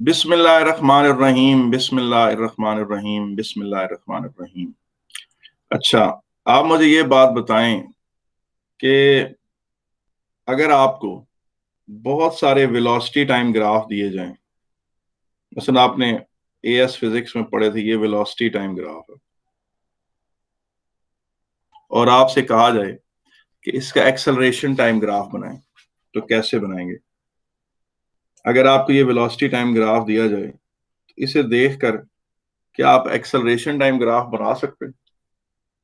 बिस्मिल्लाहिर्रहमानिर्रहीम बिस्मिल्लाहिर्रहमानिर्रहीम बिस्मिल्लाहिर्रहमानिर्रहीम। अच्छा, आप मुझे ये बात बताएं कि अगर आपको बहुत सारे वेलोसिटी टाइम ग्राफ दिए जाएं, मसलन आपने एएस फिजिक्स में पढ़े थे, ये वेलोसिटी टाइम ग्राफ है, और आपसे कहा जाए कि इसका एक्सेलरेशन टाइम ग्राफ बनाएं, तो कैसे बनाएंगे? अगर आपको ये वेलोसिटी टाइम ग्राफ दिया जाए तो इसे देखकर क्या आप एक्सेलरेशन टाइम ग्राफ बना सकते हैं?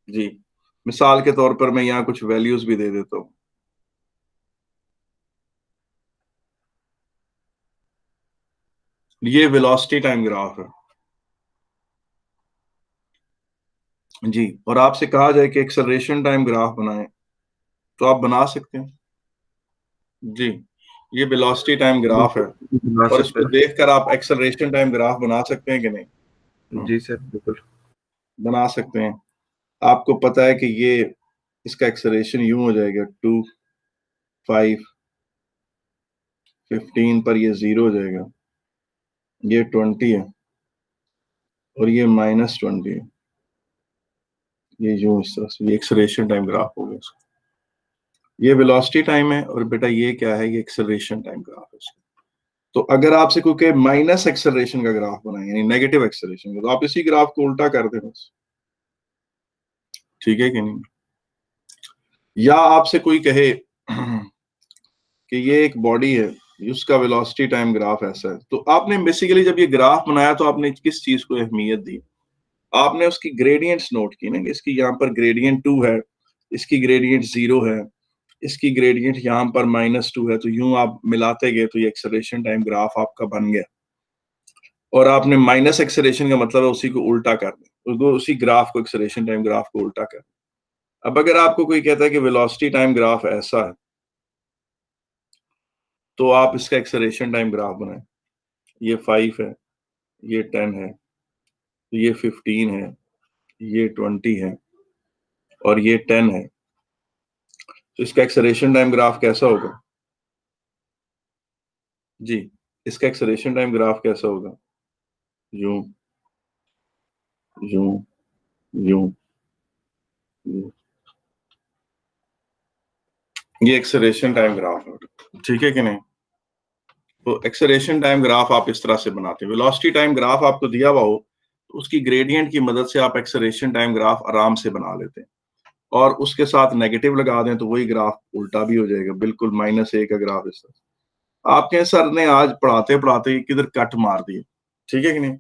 जी, मिसाल के तौर पर मैं यहाँ कुछ वैल्यूज भी दे देता हूं। ये वेलोसिटी टाइम ग्राफ है जी, और आपसे कहा जाए कि एक्सेलरेशन टाइम ग्राफ बनाएं, तो आप बना सकते हैं जी। ये वेलोसिटी टाइम ग्राफ है, बना और सकते इसको हैं। देखकर आप एक्सेलरेशन टाइम ग्राफ बना सकते हैं कि नहीं? जी सर, बिल्कुल। बना सकते हैं। आपको पता है कि ये इसका एक्सेलरेशन यूं हो जाएगा, 2, 5, 15 पर ये 0 हो जाएगा, ये 20 है, और ये -20 है। ये यूं इस तरह से, ये एक्सेलरेशन टाइम ग्राफ हो गया इसका। ये वेलोसिटी टाइम है, और बेटा ये क्या है? ये एक्सेलरेशन टाइम ग्राफ है इसका। तो अगर आपसे कोई कहे माइनस एक्सेलरेशन का ग्राफ बनाए, यानी नेगेटिव एक्सेलरेशन का, तो आप इसी ग्राफ को उल्टा कर दें बस। ठीक है कि नहीं? या आपसे कोई कहे कि ये एक बॉडी है, उसका वेलोसिटी टाइम ग्राफ ऐसा है, तो आपने बेसिकली जब ये ग्राफ बनाया तो आपने किस चीज को अहमियत दी? आपने उसकी ग्रेडियंट्स नोट की ना, कि इसकी यहाँ पर ग्रेडियंट 2 है, इसकी ग्रेडियंट 0 है, इसकी ग्रेडियंट यहाँ पर -2 है, तो यूं आप मिलाते गए तो ये एक्सेलरेशन टाइम ग्राफ आपका बन गया। और आपने माइनस एक्सेलरेशन का मतलब है उसी को उल्टा कर दें, उसको, उसी ग्राफ को, एक्सेलरेशन टाइम ग्राफ को उल्टा कर। अब अगर आपको कोई कहता है कि वेलोसिटी टाइम ग्राफ ऐसा है, तो आप इसका एक्सेलरेशन टाइम ग्राफ बनाएं। ये 5 है, ये 10 है, ये 15 है, ये 20 है, और ये 10 है, तो इसका एक्सेलरेशन टाइम ग्राफ कैसा होगा? जी, इसका एक्सेलरेशन टाइम ग्राफ कैसा होगा? यूं, यूं, यूं, यूं। ये एक्सेलरेशन टाइम ग्राफ है, ठीक है कि नहीं? तो एक्सेलरेशन टाइम ग्राफ आप इस तरह से बनाते हैं। वेलोसिटी टाइम ग्राफ आपको दिया हुआ हो तो उसकी ग्रेडियंट की मदद से आप एक्सेलरेशन टाइम ग्राफ आराम से बना लेते हैं, और उसके साथ नेगेटिव लगा दें तो वही ग्राफ उल्टा भी हो जाएगा, बिल्कुल -1 का ग्राफ इस तरह। आपके सर ने आज पढ़ाते पढ़ाते किधर कट मार दिए, ठीक है कि नहीं?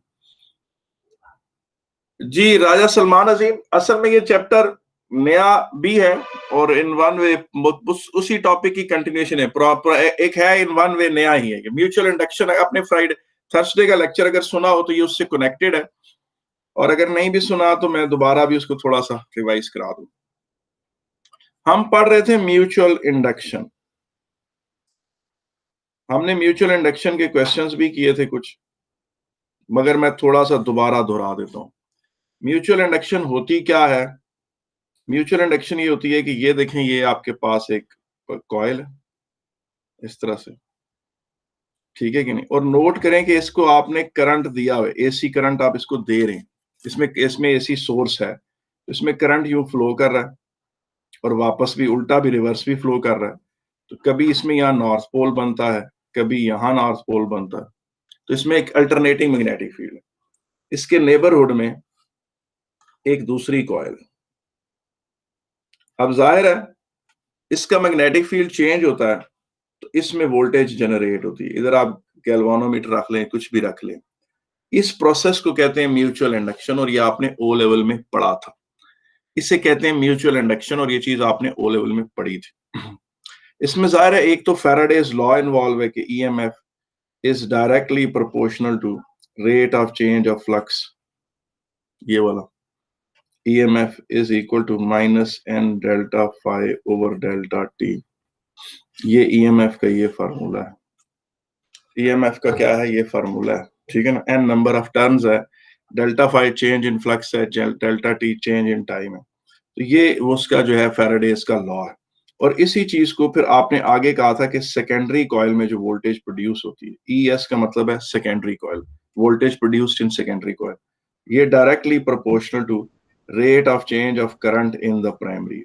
जी, राजा सलमान अजीम, असल में ये चैप्टर नया भी है, और इन वन वे उसी टॉपिक की कंटिन्यूशन है। प्रॉपर एक है, इन वन वे नया ही है, म्यूचुअल इंडक्शन। अपने फ्राइडे थर्सडे का लेक्चर अगर सुना हो तो ये उससे कनेक्टेड है, और अगर नहीं भी सुना तो मैं दोबारा भी उसको थोड़ा सा रिवाइज करा दूं। हम पढ़ रहे थे म्यूचुअल इंडक्शन। हमने म्यूचुअल इंडक्शन के क्वेश्चंस भी किए थे कुछ, मगर मैं थोड़ा सा दोबारा दोहरा देता हूं। म्यूचुअल इंडक्शन होती क्या है? म्यूचुअल इंडक्शन ये होती है कि ये देखें, ये आपके पास एक कॉइल है इस तरह से, ठीक है कि नहीं? और नोट करें कि इसको आपने करंट दिया हुआ है, एसी करंट आप इसको दे रहे हैं, इसमें एसी सोर्स है, इसमें करंट यूं फ्लो कर रहा है, और वापस भी उल्टा भी, रिवर्स भी फ्लो कर रहा है। तो कभी इसमें यहाँ नॉर्थ पोल बनता है, कभी यहाँ नॉर्थ पोल बनता है, तो इसमें एक अल्टरनेटिंग मैग्नेटिक फील्ड है। इसके नेबरहुड में एक दूसरी कॉइल है। अब जाहिर है इसका मैग्नेटिक फील्ड चेंज होता है, तो इसमें वोल्टेज जनरेट होती है। इधर आप गैल्वानोमीटर रख लें, कुछ भी रख लें, इस प्रोसेस को कहते हैं म्यूचुअल इंडक्शन, और ये आपने ओ लेवल में पढ़ा था। इसे कहते हैं म्यूचुअल इंडक्शन, और ये चीज आपने ओ लेवल में पढ़ी थी। इसमें जाहिर है एक तो फैराडेज लॉ इन्वॉल्व है कि EMF is directly proportional to rate of change of flux. ये वाला EMF is equal to -n delta phi over delta T. ये EMF का ये फार्मूला है। EMF का क्या है? ये फार्मूला है, ठीक है ना? n नंबर ऑफ टर्न्स है, delta phi change in flux है, delta T change in time है। तो ये उसका जो है फैराडेज का लॉ है, और इसी चीज को फिर आपने आगे कहा था कि सेकेंडरी कॉइल में जो वोल्टेज प्रोड्यूस होती है, ES का मतलब है secondary coil, voltage produced in secondary coil, ये directly proportional to rate of change of current in the primary.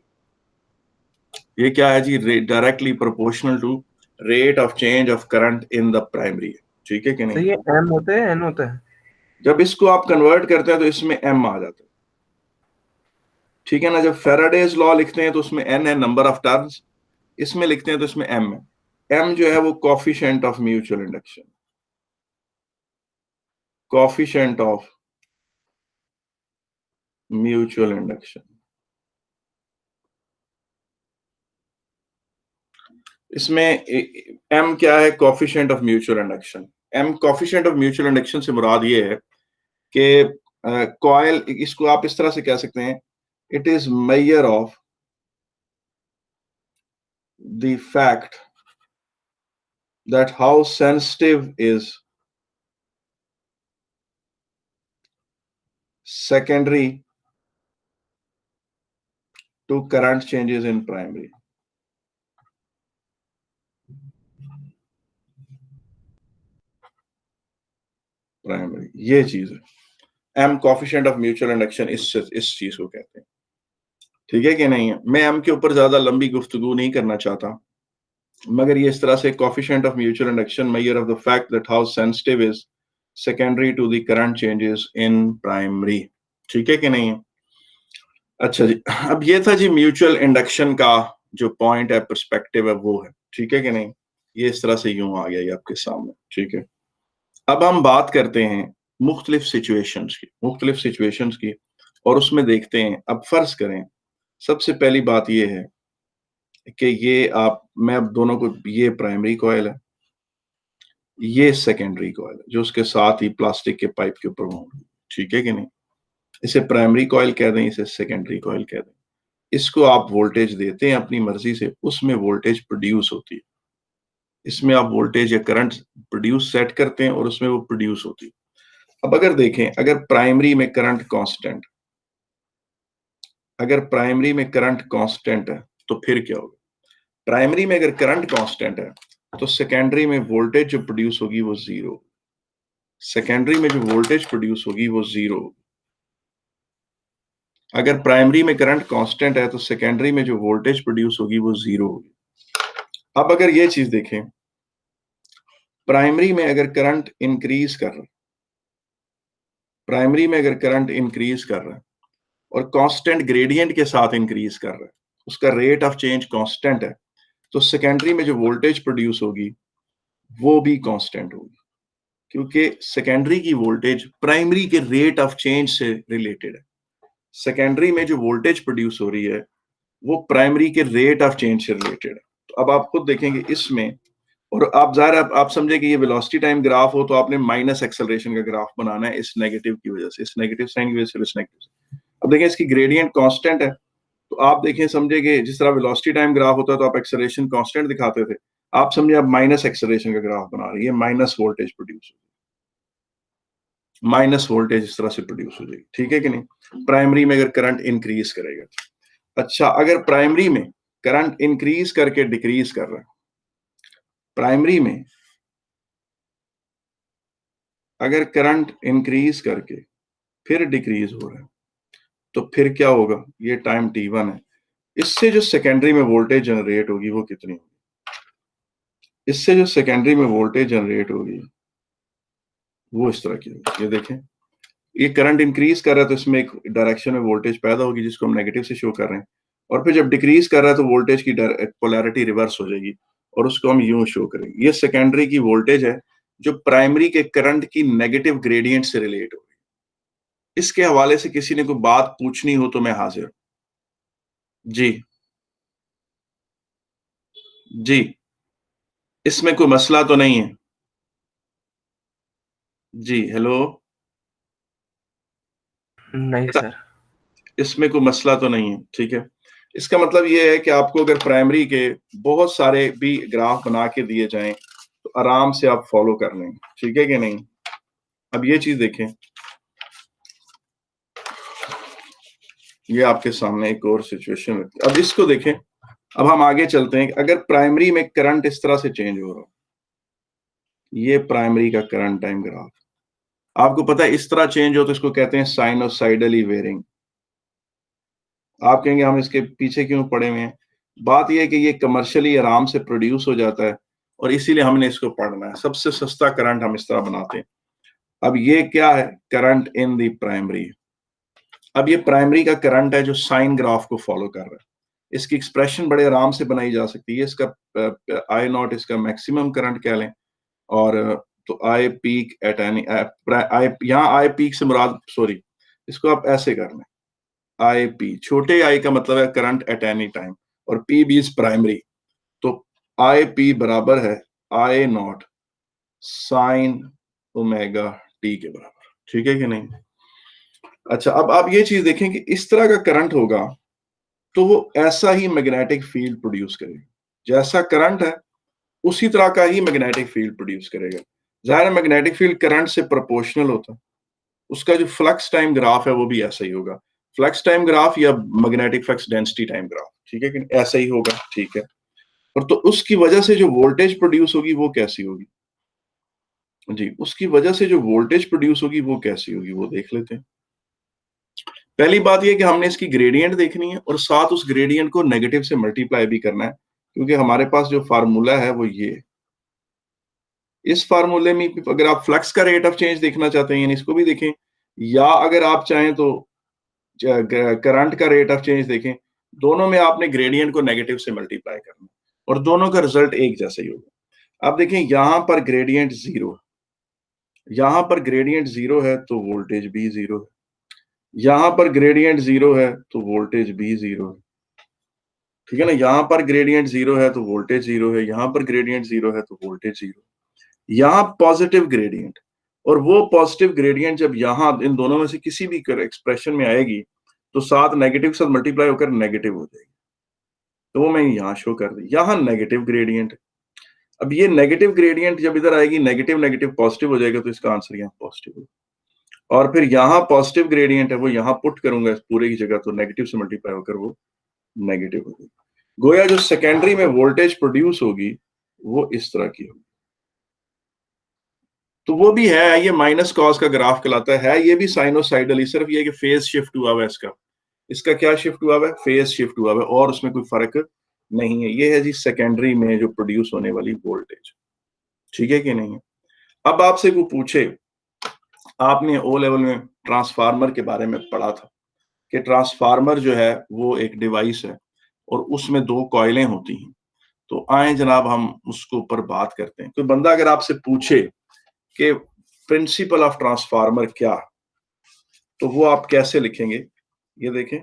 ये क्या है जी? Directly proportional to rate of change of current in the primary. ठीक है कि तो नहीं? ये M होते हैं N होते हैं? जब इसको आप कन्वर्ट करते हैं तो इसमें M आ जाता है, ठीक है ना? जब फेराडेज लॉ लिखते हैं तो उसमें N है, नंबर ऑफ टर्न्स, इसमें लिखते हैं तो इसमें M है। M जो है वो coefficient of mutual induction, coefficient of mutual induction. इसमें M क्या है? Coefficient of mutual induction. M coefficient of mutual induction से मुराद ये है कि कॉइल, इसको आप इस तरह से कह सकते हैं, it is measure of the fact that how sensitive is secondary to current changes in primary। ये चीज है M coefficient of mutual induction, इस चीज को कहते हैं। ठीक है कि नहीं है? मैं एम के ऊपर ज्यादा लंबी गुफ्तगू नहीं करना चाहता, मगर ये इस तरह से coefficient of mutual induction measure of the fact that how sensitive is secondary to the current changes in primary. ठीक है कि नहीं है? अच्छा जी, अब ये था जी म्यूचुअल इंडक्शन का जो पॉइंट है, पर्सपेक्टिव है, वो है। ठीक है कि नहीं? ये इस तरह से यूं आ गया ये आपके सामने। ठीक है, अब हम बात करते हैं मुख्तलिफ सिचुएशंस की, और उसमें देखते हैं। अब फर्ज करें, सबसे पहली बात ये है कि ये मैं अब दोनों को, ये प्राइमरी कॉइल है, ये सेकेंडरी कॉइल है जो उसके साथ ही प्लास्टिक के पाइप के ऊपर माउंट। ठीक है कि नहीं? इसे प्राइमरी कॉइल कह दें, इसे सेकेंडरी कॉइल कह दें। इसको आप वोल्टेज देते हैं अपनी मर्जी से, उसमें वोल्टेज प्रोड्यूस होती है। इसमें आप वोल्टेज या करंट प्रोड्यूस सेट करते हैं और उसमें वो प्रोड्यूस होती है। अब अगर देखें, अगर प्राइमरी में करंट कांस्टेंट, है तो फिर क्या होगा? प्राइमरी में अगर करंट कांस्टेंट है तो सेकेंडरी में वोल्टेज जो प्रोड्यूस होगी वो जीरो, सेकेंडरी में जो वोल्टेज प्रोड्यूस होगी वो जीरो। अगर प्राइमरी में करंट कांस्टेंट है तो सेकेंडरी में जो वोल्टेज प्रोड्यूस होगी वो जीरो होगी। अब अगर ये चीज देखें, प्राइमरी में अगर करंट इंक्रीज कर रहा है, और कांस्टेंट ग्रेडियंट के साथ इंक्रीज कर रहा है, उसका रेट ऑफ चेंज कांस्टेंट है, तो सेकेंडरी में जो वोल्टेज प्रोड्यूस होगी वो भी कांस्टेंट होगी, क्योंकि सेकेंडरी की वोल्टेज प्राइमरी के रेट ऑफ चेंज से रिलेटेड है। सेकेंडरी में जो वोल्टेज प्रोड्यूस हो रही है वो प्राइमरी के रेट ऑफ चेंज से रिलेटेड है। तो अब आप खुद देखेंगे इसमें, और आप ज़ाहिर आप समझे कि ये वेलोसिटी टाइम ग्राफ हो तो आपने माइनस एक्सेलरेशन का ग्राफ बनाना है, इस नेगेटिव की वजह से, इस नेगेटिव साइन की वजह से, इस नेगेटिव से। अब देखें इसकी ग्रेडियंट कांस्टेंट है, तो आप देखें, समझे कि जिस तरह वेलोसिटी टाइम ग्राफ होता है तो आप एक्सेलरेशन कांस्टेंट दिखाते थे, आप समझे आप माइनस एक्सेलरेशन का ग्राफ बना रही है, minus voltage produce, minus voltage इस तरह से प्रोड्यूस हो जाएगी। ठीक है कि नहीं? प्राइमरी में अगर करंट इंक्रीज करेगा। अच्छा, अगर प्राइमरी में करंट इंक्रीज करके डिक्रीज कर रहा है, प्राइमरी में अगर करंट इंक्रीज करके फिर डिक्रीज हो रहा है तो फिर क्या होगा? ये टाइम t1 है, इससे जो सेकेंडरी में वोल्टेज जनरेट होगी वो कितनी होगी? इससे जो सेकेंडरी में वोल्टेज जनरेट होगी वो इस तरह की होगी। ये देखें, ये करंट इंक्रीज कर रहा है तो इसमें एक डायरेक्शन में वोल्टेज पैदा होगी जिसको हम नेगेटिव से शो कर रहे हैं, और फिर जब डिक्रीज कर रहा है तो वोल्टेज की पोलैरिटी रिवर्स हो जाएगी और उसको हम यूं शो करेंगे। ये सेकेंडरी की वोल्टेज है जो प्राइमरी के करंट की नेगेटिव ग्रेडियंट से रिलेट हो रही है। इसके हवाले से किसी ने कोई बात पूछनी हो तो मैं हाजिर हूं। जी जी, इसमें कोई मसला तो नहीं है? जी हेलो, नहीं सर। इसमें कोई मसला तो नहीं है? ठीक है, इसका मतलब ये है कि आपको अगर प्राइमरी के बहुत सारे भी ग्राफ बना के दिए जाएं तो आराम से आप फॉलो कर लें। ठीक है कि नहीं? अब ये चीज देखें, ये आपके सामने एक और सिचुएशन है। अब इसको देखें, अब हम आगे चलते हैं। अगर प्राइमरी में करंट इस तरह से चेंज हो रहा हो, ये प्राइमरी का करंट टाइम ग्राफ, आपको पता है इस तरह चेंज हो तो इसको कहते हैं साइनोसाइडली वेरिंग। आप कहेंगे हम इसके पीछे क्यों पड़े हुए हैं? बात यह है कि ये कमर्शियली आराम से प्रोड्यूस हो जाता है और इसीलिए हमने इसको पढ़ना है। सबसे सस्ता करंट हम इस तरह बनाते हैं। अब ये क्या है? Current in the primary. अब ये प्राइमरी का करंट है जो साइन ग्राफ को फॉलो कर रहा है। इसकी एक्सप्रेशन बड़े आराम से बनाई जा सकती है। इसका आई नॉट इसका मैक्सिमम करंट कह लें, और तो आई पीक एट एनी आई, यहाँ आई पीक से मुराद, सॉरी, इसको आप ऐसे कर लें, आई पी, छोटे आई का मतलब है करंट एट एनी टाइम, और पी बी इज प्राइमरी। तो आई पी बराबर है आई नॉट साइन ओमेगा टी के बराबर। ठीक है कि नहीं? अच्छा, अब आप ये चीज देखें कि इस तरह का करंट होगा तो वो ऐसा ही मैग्नेटिक फील्ड प्रोड्यूस करेगा। जैसा करंट है उसी तरह का ही मैग्नेटिक फील्ड प्रोड्यूस करेगा। जाहिर है मैग्नेटिक फील्ड करंट से प्रोपोर्शनल होता है। उसका जो फ्लक्स टाइम ग्राफ है वो भी ऐसा ही होगा। फ्लक्स टाइम ग्राफ या magnetic flux density time graph, ठीक है कि ऐसा ही होगा। ठीक है, और तो उसकी वजह से जो वोल्टेज प्रोड्यूस होगी वो कैसी होगी? जी, उसकी वजह से जो वोल्टेज प्रोड्यूस होगी वो कैसी होगी, वो देख लेते हैं। पहली बात ये कि हमने इसकी ग्रेडियंट देखनी है और साथ उस ग्रेडियंट को नेगेटिव से मल्टीप्लाई भी करना है, क्योंकि हमारे पास जो फार्मूला है वो ये, इस फार्मूले में अगर आप फ्लक्स का रेट ऑफ चेंज देखना चाहते हैं इसको भी देखें, या अगर आप चाहें तो करंट का रेट ऑफ चेंज देखें। दोनों में आपने ग्रेडियंट को नेगेटिव से मल्टीप्लाई करना और दोनों का रिजल्ट एक जैसा ही होगा। अब देखें यहां पर ग्रेडियंट जीरो, यहां पर ग्रेडियंट जीरो है तो वोल्टेज भी जीरो है, यहां पर ग्रेडियंट जीरो है तो वोल्टेज भी जीरो है। ठीक है ना? यहां पर ग्रेडियंट जीरो है तो वोल्टेज जीरो है, यहां पर ग्रेडियंट जीरो है तो वोल्टेज जीरो। यहां पॉजिटिव ग्रेडियंट, और वो पॉजिटिव ग्रेडियंट जब यहां इन दोनों में से किसी भी एक्सप्रेशन में आएगी तो साथ नेगेटिव के साथ मल्टीप्लाई होकर नेगेटिव हो जाएगी। तो वो मैंने यहां शो कर दी। यहां नेगेटिव ग्रेडियंट, अब ये नेगेटिव ग्रेडियंट जब इधर आएगी नेगेटिव नेगेटिव पॉजिटिव हो जाएगा, तो इसका आंसर यहाँ पॉजिटिव होगा। और फिर यहाँ पॉजिटिव ग्रेडियंट है वो यहाँ पुट करूंगा इस पूरे की जगह, तो नेगेटिव से मल्टीप्लाई होकर वो नेगेटिव होगी। गोया जो सेकेंडरी में वोल्टेज प्रोड्यूस होगी वो इस तरह की होगी। तो वो भी है, ये माइनस कॉस का ग्राफ कहलाता है, ये भी साइनोसाइडली, सिर्फ ये कि फेज शिफ्ट हुआ हुआ है इसका। इसका क्या शिफ्ट हुआ हुआ है? फेज शिफ्ट हुआ हुआ है, और उसमें कोई फर्क नहीं है। ये है जी सेकेंडरी में जो प्रोड्यूस होने वाली वोल्टेज। ठीक है कि नहीं है? अब आपसे वो पूछे, आपने ओ लेवल में ट्रांसफार्मर के बारे में पढ़ा था कि ट्रांसफार्मर जो है वो एक डिवाइस है और उसमें दो कॉइलें होती हैं। तो आए जनाब हम उसके ऊपर बात करते हैं। कोई बंदा अगर आपसे पूछे कि प्रिंसिपल ऑफ ट्रांसफार्मर क्या, तो वो आप कैसे लिखेंगे? ये देखें,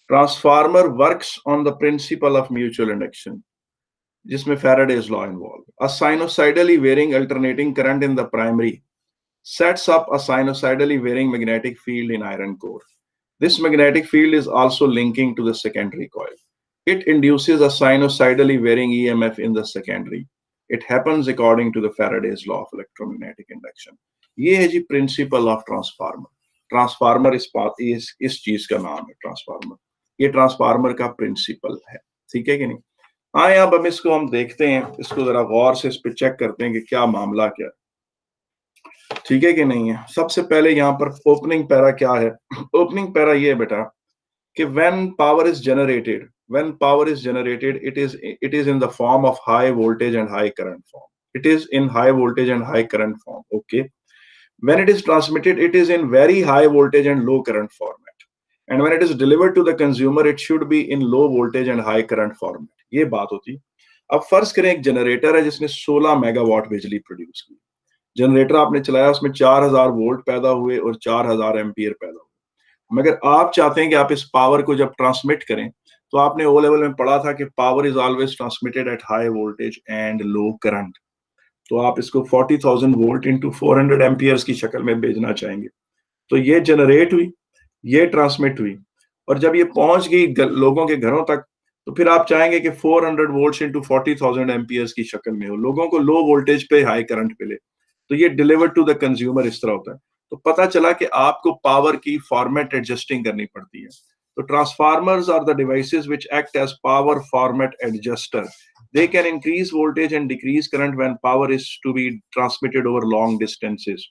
transformer works on the principle of mutual induction, जिसमें Faraday's law involve. A sinusoidally varying alternating current in the primary sets up a sinusoidally varying magnetic field in iron core. This magnetic field is also linking to the secondary coil. It induces a sinusoidally varying EMF in the secondary. It happens according to the Faraday's law of electromagnetic induction. ये है जी principle of transformer. Transformer इस चीज का नाम है transformer. ये transformer का principal है। ठीक है कि नहीं? हाँ, अब इसको हम देखते हैं, इसको जरा गौर से इस पे चेक करते हैं कि क्या मामला क्या है। ठीक है कि नहीं है? सबसे पहले यहाँ पर ओपनिंग पैरा क्या है? ओपनिंग पैरा ये है बेटा कि when power is generated, it is in the form of high voltage and high current form. It is in high voltage and high current form. Okay. When it is transmitted, it is in very high voltage and low current format. And when it is delivered to the consumer, it should be in low voltage and high current format. ये बात होती। अब फर्ज करें एक generator है जिसने 16 megawatt बिजली प्रोड्यूस की। जनरेटर आपने चलाया, उसमें 4000 वोल्ट पैदा हुए और 4000 एम्पियर पैदा हुए। मगर आप चाहते हैं कि आप इस पावर को जब ट्रांसमिट करें, तो आपने ओ लेवल में पढ़ा था कि power is always transmitted at high voltage and low current. तो आप इसको 40,000 वोल्ट इंटू 400 एम्पियर्स की शक्ल में भेजना चाहेंगे। तो ये जनरेट हुई, ये ट्रांसमिट हुई, और जब ये पहुंच गई लोगों के घरों तक, तो फिर आप चाहेंगे कि 400 वोल्ट इंटू 40,000 एम्पियर्स की शक्ल में हो, लोगों को लो वोल्टेज पे हाई करंट मिले। तो ये डिलीवर टू द कंज्यूमर इस तरह होता है। तो पता चला कि आपको पावर की फॉर्मेट एडजस्टिंग करनी पड़ती है। तो transformers are the devices which act as power format adjuster. They can increase voltage and decrease current when power is to be transmitted over long distances.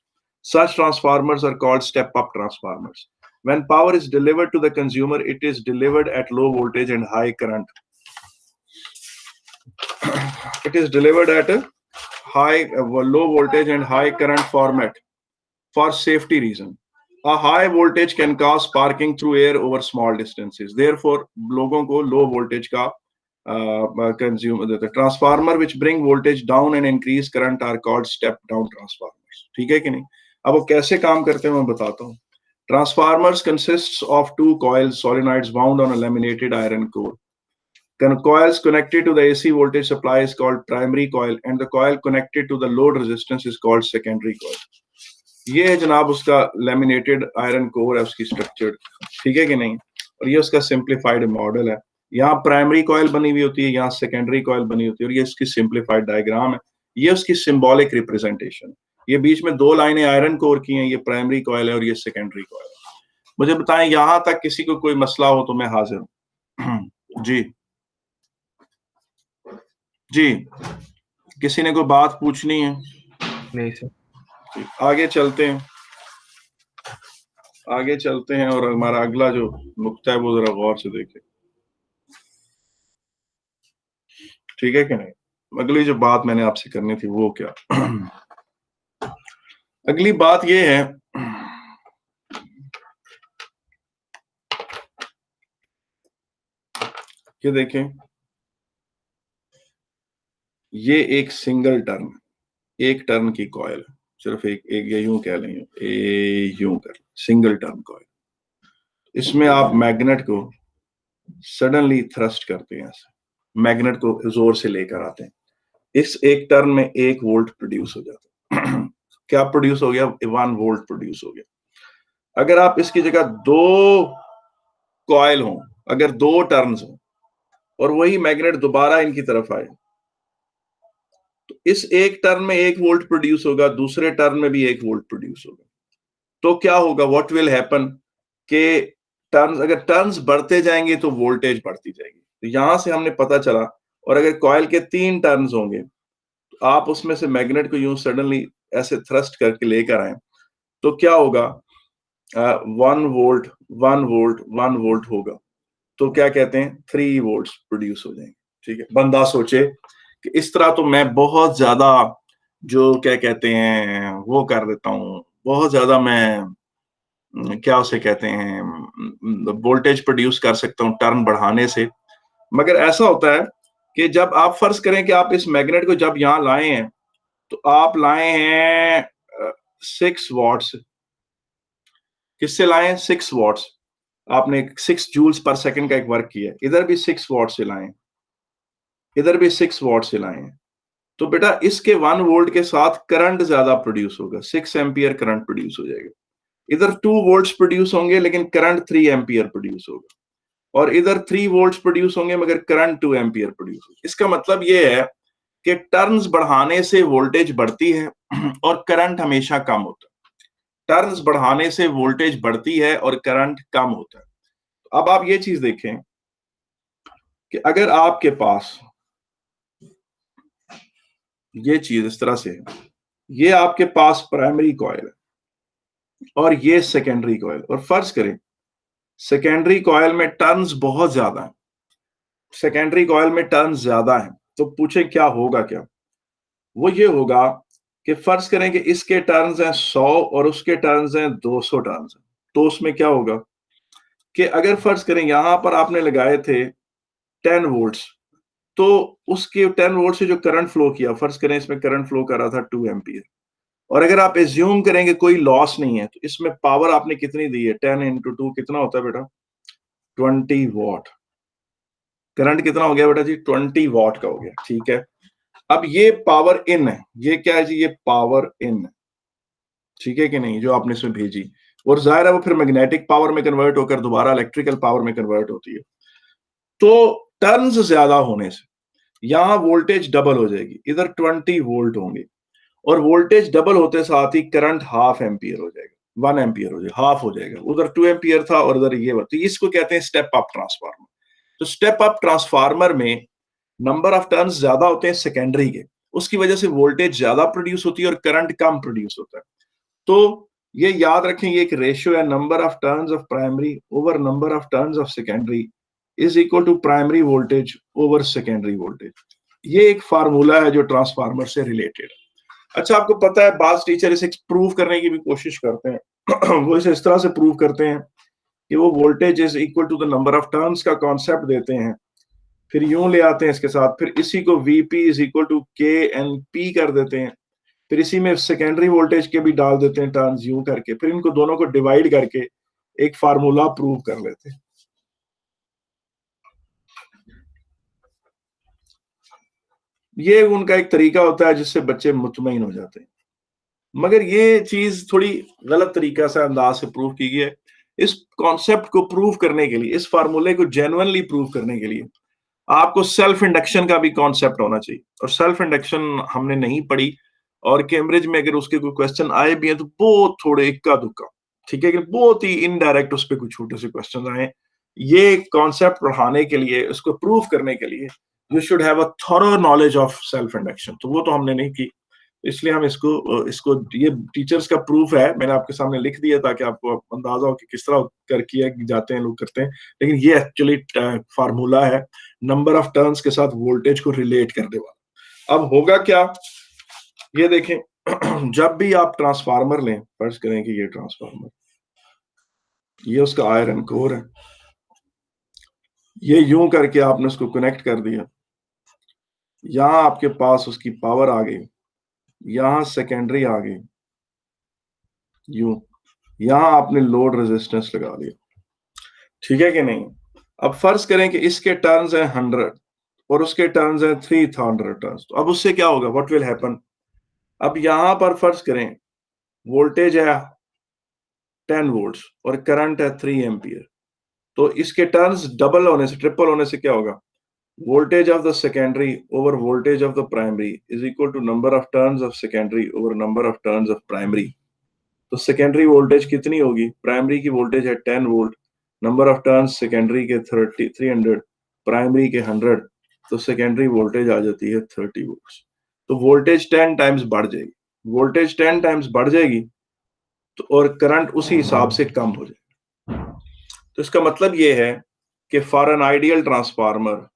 Such transformers are called step-up transformers. When power is delivered to the consumer, it is delivered at low voltage and high current. It is delivered at a low voltage and high current format for safety reason. A high voltage can cause sparking through air over small distances. Therefore, लोगों को low voltage का consume the transformer which bring voltage down and increase current are called step down transformers. ठीक है कि नहीं? अब वो कैसे काम करते हैं मैं बताता हूँ. Transformers consists of two coils solenoids wound on a laminated iron core. Coils connected to the AC voltage supply is called primary coil and the coil connected to the load resistance is called secondary coil. ये है जनाब उसका laminated iron core है उसकी structured. ठीक है कि नहीं? और ये उसका simplified model है. यहाँ प्राइमरी कॉइल बनी हुई होती है, यहाँ सेकेंडरी कॉइल बनी होती है और ये इसकी सिंप्लीफाइड डायग्राम है. ये उसकी सिंबॉलिक रिप्रेजेंटेशन. ये बीच में दो लाइनें आयरन कोर की हैं, ये प्राइमरी कॉइल है और ये सेकेंडरी कॉइल है. मुझे बताएं यहां तक किसी को कोई मसला हो तो मैं हाजिर हूं. जी जी, किसी ने कोई बात पूछनी है? नहीं सर. आगे चलते हैं, आगे चलते हैं और हमारा अगला जो नुक्ता है वो जरा गौर से देखें. ठीक है कि नहीं? अगली जो बात मैंने आपसे करनी थी वो क्या? अगली बात ये है कि देखें ये एक सिंगल टर्न, एक टर्न की कॉइल, सिर्फ एक ये यूं कह लें, यूं कर सिंगल टर्न कॉइल. इसमें आप मैग्नेट को सडनली थ्रस्ट करते हैं, मैग्नेट को जोर से लेकर आते हैं. इस एक टर्न में 1 वोल्ट प्रोड्यूस हो जाता है. क्या प्रोड्यूस हो गया? 1 वोल्ट प्रोड्यूस हो गया. अगर आप इसकी जगह 2 कॉइल हो, अगर 2 टर्न्स हो और वही मैग्नेट दोबारा इनकी तरफ आए तो इस एक टर्न में 1 वोल्ट प्रोड्यूस होगा, दूसरे टर्न में भी 1 वोल्ट प्रोड्यूस होगा. तो क्या होगा? व्हाट विल हैपन के टर्न्स, अगर टर्न्स बढ़ते जाएंगे तो वोल्टेज बढ़ती जाएगी. तो यहां से हमने पता चला. और अगर कॉइल के 3 टर्न्स होंगे तो आप उसमें से मैग्नेट को यूं सडनली ऐसे थ्रस्ट करके लेकर आए तो क्या होगा? 1 वोल्ट 1 वोल्ट 1 वोल्ट होगा. तो क्या कहते हैं? 3 वोल्ट्स प्रोड्यूस हो जाएंगे. ठीक है. बंदा सोचे कि इस तरह तो मैं बहुत ज्यादा जो क्या कहते हैं वो कर देता हूं, बहुत ज्यादा मैं क्या उसे कहते हैं वोल्टेज प्रोड्यूस कर सकता हूं टर्न बढ़ाने से. मगर ऐसा होता है कि जब आप फर्ज करें कि आप इस मैग्नेट को जब यहां लाए हैं तो आप लाए हैं 6 वॉट्स. किससे लाए हैं? 6 वॉट्स. आपने 6 जूल्स पर सेकंड का एक वर्क किया. इधर भी 6 वॉट से लाए, इधर भी 6 वॉट से लाए हैं. तो बेटा इसके 1 वोल्ट के साथ करंट ज्यादा प्रोड्यूस होगा, 6 एम्पियर करंट प्रोड्यूस हो जाएगा. इधर 2 वोल्ट्स प्रोड्यूस होंगे लेकिन करंट 3 एम्पियर प्रोड्यूस होगा. और इधर 3 वोल्ट्स प्रोड्यूस होंगे मगर करंट 2 एम्पियर प्रोड्यूस होगा. इसका मतलब ये है कि टर्न्स बढ़ाने से वोल्टेज बढ़ती है और करंट हमेशा कम होता है. टर्न्स बढ़ाने से वोल्टेज बढ़ती है और करंट कम होता है. अब आप ये चीज देखें कि अगर आपके पास ये चीज इस तरह से है, ये आपके पास प्राइमरी कॉइल है और ये सेकेंडरी कॉइल, और फर्ज करें सेकेंडरी कॉइल में टर्न्स बहुत ज्यादा है, सेकेंडरी कॉइल में टर्न्स ज्यादा है. तो पूछे क्या होगा? क्या वो ये होगा कि फर्ज करें कि इसके टर्न्स हैं 100 और उसके टर्न्स हैं 200 टर्न्स. तो उसमें क्या होगा कि अगर फर्ज करें यहां पर आपने लगाए थे 10 वोल्ट्स, तो उसके 10 वोल्ट से जो करंट फ्लो किया, फर्ज करें इसमें करंट फ्लो कर रहा था 2 एम्पियर. और अगर आप एज्यूम करेंगे कोई लॉस नहीं है तो इसमें पावर आपने कितनी दी है? 10 इंटू 2 कितना होता है बेटा? 20 वॉट. करंट कितना हो गया बेटा जी? 20 वॉट का हो गया. ठीक है. अब ये पावर इन है, ये क्या है जी? ये पावर इन है. ठीक है कि नहीं? जो आपने इसमें भेजी, और जाहिर है वो फिर मैग्नेटिक पावर में कन्वर्ट होकर दोबारा इलेक्ट्रिकल पावर में कन्वर्ट होती है. तो टर्न्स ज्यादा होने से यहां वोल्टेज डबल हो जाएगी, इधर 20 वोल्ट होंगे और वोल्टेज डबल होते साथ ही करंट 1/2 एम्पियर हो जाएगा. 1 एम्पियर हो जाएगा, हाफ हो जाएगा, उधर 2 एम्पियर था और उधर ये, तो इसको कहते हैं स्टेप अप ट्रांसफार्मर। तो स्टेप अप ट्रांसफार्मर में नंबर ऑफ टर्न्स ज्यादा होते हैं सेकेंडरी के, उसकी वजह से वोल्टेज ज्यादा प्रोड्यूस होती है और करंट कम प्रोड्यूस होता है। तो ये याद रखें, ये एक रेशियो है, number of turns of primary over number of turns of secondary is equal to primary voltage over secondary voltage. ये एक फार्मूला है जो ट्रांसफार्मर से रिलेटेड है। अच्छा, आपको पता है बास टीचर इसे प्रूव करने की भी कोशिश करते हैं वो इसे इस तरह से प्रूव करते हैं कि वो voltage is equal to the number of turns का कॉन्सेप्ट देते हैं, फिर यूं ले आते हैं इसके साथ, फिर इसी को Vp इज इक्वल टू के एन पी कर देते हैं, फिर इसी में सेकेंडरी वोल्टेज के भी डाल देते हैं टर्न्स यूं करके, फिर इनको दोनों को डिवाइड करके एक फार्मूला प्रूव कर लेते हैं। ये उनका एक तरीका होता है जिससे बच्चे मुतमईन हो जाते हैं, मगर ये चीज थोड़ी गलत तरीका से अंदाज से प्रूव की गई है। इस कॉन्सेप्ट को प्रूव करने के लिए, इस फार्मूले को जेन्युइनली प्रूव करने के लिए आपको सेल्फ इंडक्शन का भी कॉन्सेप्ट होना चाहिए, और सेल्फ इंडक्शन हमने नहीं पढ़ी, और कैम्ब्रिज में अगर उसके कोई क्वेश्चन आए भी हैं तो बहुत थोड़े इक्का दुक्का, ठीक है, कि बहुत ही इनडायरेक्ट उस पर कुछ छोटे से क्वेश्चन आए। ये कॉन्सेप्ट पढ़ाने के लिए, उसको प्रूव करने के लिए you should have a thorough knowledge of self induction, तो वो तो हमने नहीं की, इसलिए हम इसको ये टीचर्स का प्रूफ है, मैंने आपके सामने लिख दिया ताकि आपको अंदाजा हो कि किस तरह कर किया जाते हैं, लोग करते हैं, लेकिन ये एक्चुअली फार्मूला है नंबर ऑफ टर्न्स के साथ वोल्टेज को रिलेट करने वाला। अब होगा क्या, ये देखें जब भी आप ट्रांसफार्मर लें, फर्ज करें कि ये ट्रांसफार्मर, ये उसका आयरन कोर है, ये यूं करके आपने उसको कनेक्ट कर दिया, यहां आपके पास उसकी पावर आ गई, यहां सेकेंडरी आ गई, यूं, यहां आपने लोड रेजिस्टेंस लगा दिया, ठीक है कि नहीं। अब फर्ज करें कि इसके टर्न्स हैं 100 और उसके टर्न्स हैं 300 टर्न्स, तो अब उससे क्या होगा, व्हाट विल हैपन। अब यहां पर फर्ज करें वोल्टेज है 10 वोल्ट्स और करंट है 3 एम्पियर, तो इसके टर्न्स डबल होने से, ट्रिपल होने से क्या होगा, voltage of the secondary over voltage of the primary is equal to number of turns of secondary over number of turns of primary. तो सेकेंडरी वोल्टेज कितनी होगी, प्राइमरी की वोल्टेज है 10 volt, number of turns secondary के 300, primary के 100, तो secondary voltage आ जाती है 30 वोल्ट। तो वोल्टेज 10 टाइम्स बढ़ जाएगी, वोल्टेज 10 टाइम्स बढ़ जाएगी, तो और करंट उसी हिसाब से कम हो जाएगा। तो इसका मतलब ये है कि for an ideal transformer,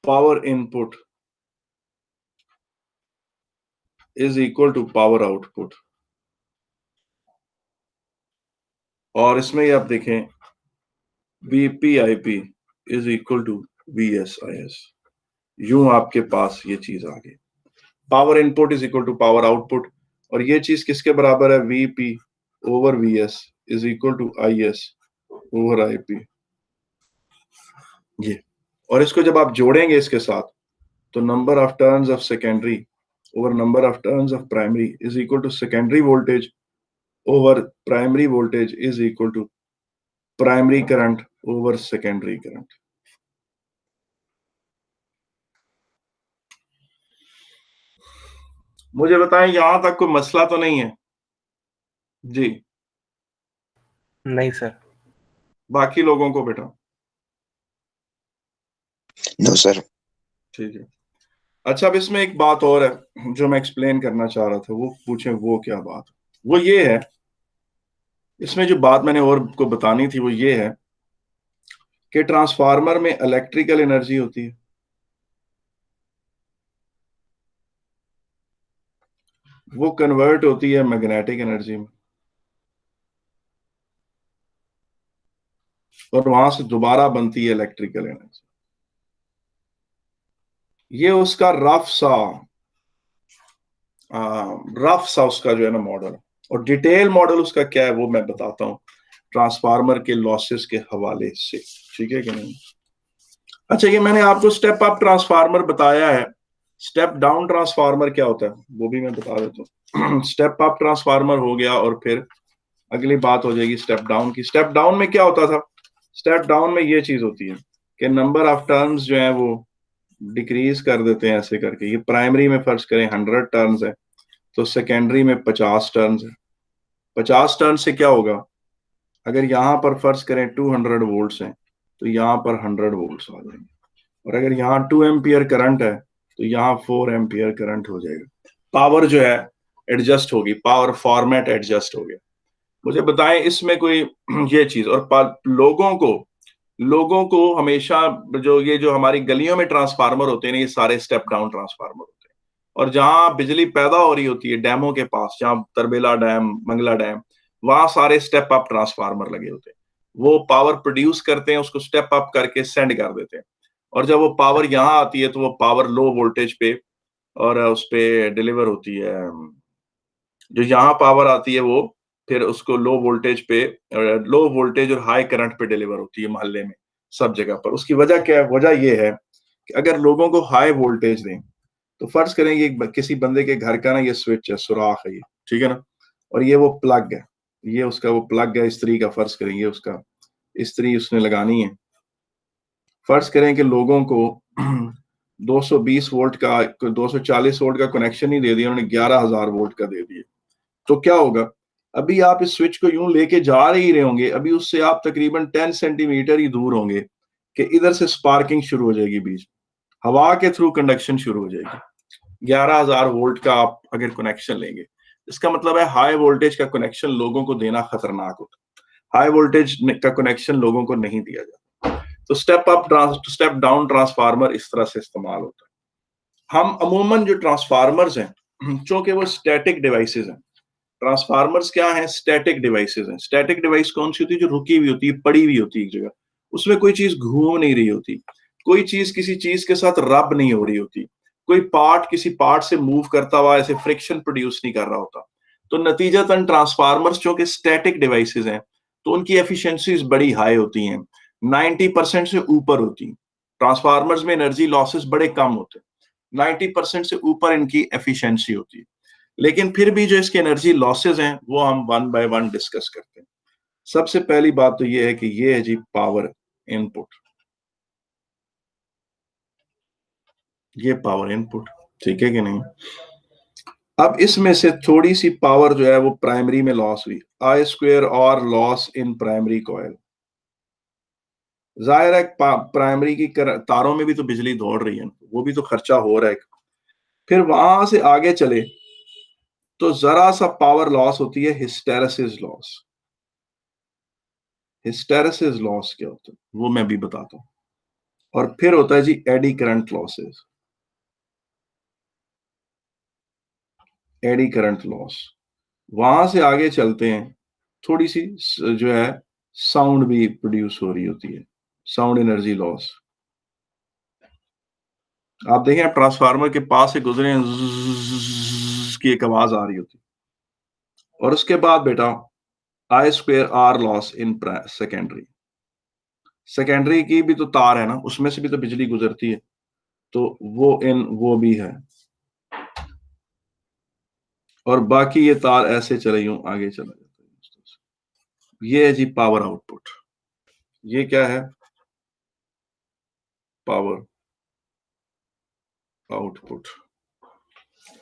power input is equal to power output, और इसमें ही आप देखें VPIP is equal to VSIS, यूं आपके पास ये चीज आ गई, power input is equal to power output, और ये चीज किसके बराबर है, VP over VS is equal to IS over IP, ये। और इसको जब आप जोड़ेंगे इसके साथ, तो number of turns of secondary over number of turns of primary is equal to secondary voltage over primary voltage is equal to primary current over secondary current. मुझे बताएं, यहां तक कोई मसला तो नहीं है जी? नहीं सर। बाकी लोगों को बेटा? No sir. ठीक है। अच्छा, अब इसमें एक बात और है जो मैं एक्सप्लेन करना चाह रहा था, वो पूछें वो क्या बात, वो ये है, इसमें जो बात मैंने और को बतानी थी वो ये है कि ट्रांसफार्मर में इलेक्ट्रिकल एनर्जी होती है, वो कन्वर्ट होती है मैग्नेटिक एनर्जी में, और वहां से दोबारा बनती है इलेक्ट्रिकल एनर्जी। ये उसका रफ सा उसका जो है ना मॉडल, और डिटेल मॉडल उसका क्या है वो मैं बताता हूं ट्रांसफार्मर के लॉसेस के हवाले से, ठीक है कि नहीं। अच्छा, ये मैंने आपको स्टेप अप ट्रांसफार्मर बताया है, स्टेप डाउन ट्रांसफार्मर क्या होता है वो भी मैं बता देता हूँ। स्टेप अप ट्रांसफार्मर हो गया, और फिर अगली बात हो जाएगी स्टेप डाउन की। स्टेप डाउन में क्या होता था, स्टेप डाउन में ये चीज होती है, कि नंबर ऑफ टर्न्स जो है वो डिक्रीज कर देते हैं ऐसे करके। ये प्राइमरी में फर्ज करें 100 टर्न्स है, तो सेकेंडरी में 50 टर्न्स है। 50 टर्न से क्या होगा, अगर यहाँ पर फर्ज करें 200 वोल्ट्स हैं तो यहाँ पर 100 वोल्ट्स आ जाएंगे, और अगर यहाँ 2 एम्पियर करंट है तो यहाँ 4 एम्पियर करंट हो जाएगा। पावर जो है एडजस्ट होगी, पावर फॉर्मेट एडजस्ट हो गया। मुझे बताएं इसमें कोई ये चीज। और लोगों को हमेशा जो हमारी गलियों में ट्रांसफार्मर होते हैं ना, ये सारे स्टेप डाउन ट्रांसफार्मर होते हैं। और जहां बिजली पैदा हो रही होती है डैमों के पास, जहां तरबेला डैम, मंगला डैम, वहां सारे स्टेप अप ट्रांसफार्मर लगे होते हैं। वो पावर प्रोड्यूस करते हैं, उसको स्टेप अप करके सेंड कर देते हैं। और जब वो पावर यहाँ आती है तो वो पावर लो वोल्टेज पे और उस पे डिलीवर होती है। जो यहाँ पावर आती है वो फिर उसको लो वोल्टेज पे, लो वोल्टेज और हाई करंट पे डिलीवर होती है मोहल्ले में, सब जगह पर। उसकी वजह क्या है? वजह ये है कि अगर लोगों को हाई वोल्टेज दें, तो फर्ज करेंगे किसी बंदे के घर का ना ये स्विच है, सुराख है ये, ठीक है ना, और ये वो प्लग है, ये उसका वो प्लग है इस्त्री का, फर्ज करेंगे उसका इस्त्री उसने लगानी है। फर्ज करें कि लोगों को 220 वोल्ट का, 240 वोल्ट का कनेक्शन ही दे दिया उन्होंने, 11,000 वोल्ट का दे दिया, तो क्या होगा? अभी आप इस स्विच को यूं लेके जा ही रहे होंगे, अभी उससे आप तकरीबन 10 सेंटीमीटर ही दूर होंगे कि इधर से स्पार्किंग शुरू हो जाएगी, बीच हवा के थ्रू कंडक्शन शुरू हो जाएगी। 11,000 वोल्ट का आप अगर कनेक्शन लेंगे, इसका मतलब है हाई वोल्टेज का कनेक्शन लोगों को देना खतरनाक होता है। हाई वोल्टेज का कनेक्शन लोगों को नहीं दिया जाता। तो step up step down transformer इस तरह से इस्तेमाल होता है। हम अमूमन जो ट्रांसफार्मर्स हैं, चूंकि वो स्टैटिक डिवाइसेस हैं, ट्रांसफार्मर्स क्या है? स्टैटिक डिवाइसेस हैं। स्टैटिक डिवाइस कौन सी होती है? जो रुकी हुई होती है, पड़ी हुई होती है एक जगह, उसमें कोई चीज घूम नहीं रही होती, कोई चीज किसी चीज के साथ रब नहीं हो रही होती, कोई पार्ट किसी पार्ट से मूव करता हुआ ऐसे फ्रिक्शन प्रोड्यूस नहीं कर रहा होता। तो नतीजतन ट्रांसफार्मर्स जो कि स्टैटिक डिवाइसेस हैं, तो उनकी एफिशिएंसीज बड़ी हाई होती हैं, 90% से ऊपर होती हैं। ट्रांसफार्मर्स में एनर्जी लॉसेस बड़े कम होते हैं, 90% से ऊपर इनकी एफिशिएंसी होती है। लेकिन फिर भी जो इसके एनर्जी लॉसेस हैं वो हम वन बाय वन डिस्कस करते हैं। सबसे पहली बात तो ये है कि ये है जी पावर इनपुट, ये पावर इनपुट, ठीक है कि नहीं? अब इसमें से थोड़ी सी पावर जो है वो प्राइमरी में लॉस हुई, आई स्क्वायर और लॉस इन प्राइमरी कॉइल। जाहिर है प्राइमरी की तारों में भी तो बिजली दौड़ रही है, वो भी तो खर्चा हो रहा है। फिर वहां से आगे चले तो जरा सा पावर लॉस होती है, हिस्टेरेसिस लॉस। हिस्टेरेसिस लॉस क्या होता है वो मैं भी बताता हूं। और फिर होता है जी eddy current losses, eddy current loss. वहां से आगे चलते हैं, थोड़ी सी जो है साउंड भी प्रोड्यूस हो रही होती है, साउंड एनर्जी लॉस। आप देखें, आप ट्रांसफार्मर के पास से गुजरे की एक आवाज आ रही होती है। और उसके बाद बेटा I square R loss in secondary. Secondary की भी तो तार है ना, उसमें से भी तो बिजली गुजरती है, तो वो भी है। और बाकी ये तार ऐसे चले यूं आगे चला जाता है। ये है जी पावर आउटपुट। ये क्या है? Power output,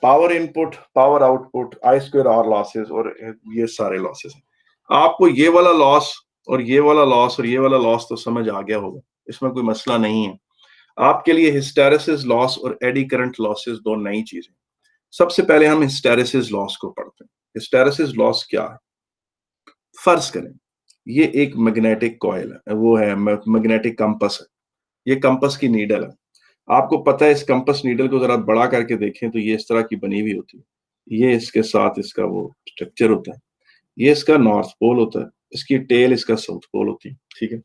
power input, power output, I square R losses, और ये सारे लॉसेस हैं। आपको ये वाला लॉस और ये वाला लॉस और ये वाला लॉस तो समझ आ गया होगा, इसमें कोई मसला नहीं है। आपके लिए हिस्टेरेसिस लॉस और एडी करंट लॉसेस दो नई चीजें। सबसे पहले हम हिस्टेरेसिस लॉस को पढ़ते हैं। हिस्टेरेसिस लॉस क्या है? फर्ज करें ये एक मैग्नेटिक कॉइल है, वो है मैग्नेटिक कंपस है, ये कंपस की नीडल है। आपको पता है इस कंपस नीडल को जरा बड़ा करके देखें तो ये इस तरह की बनी हुई होती है। ये इसके साथ इसका वो स्ट्रक्चर होता है, ये इसका नॉर्थ पोल होता है, इसकी टेल इसका साउथ पोल होती है, ठीक है।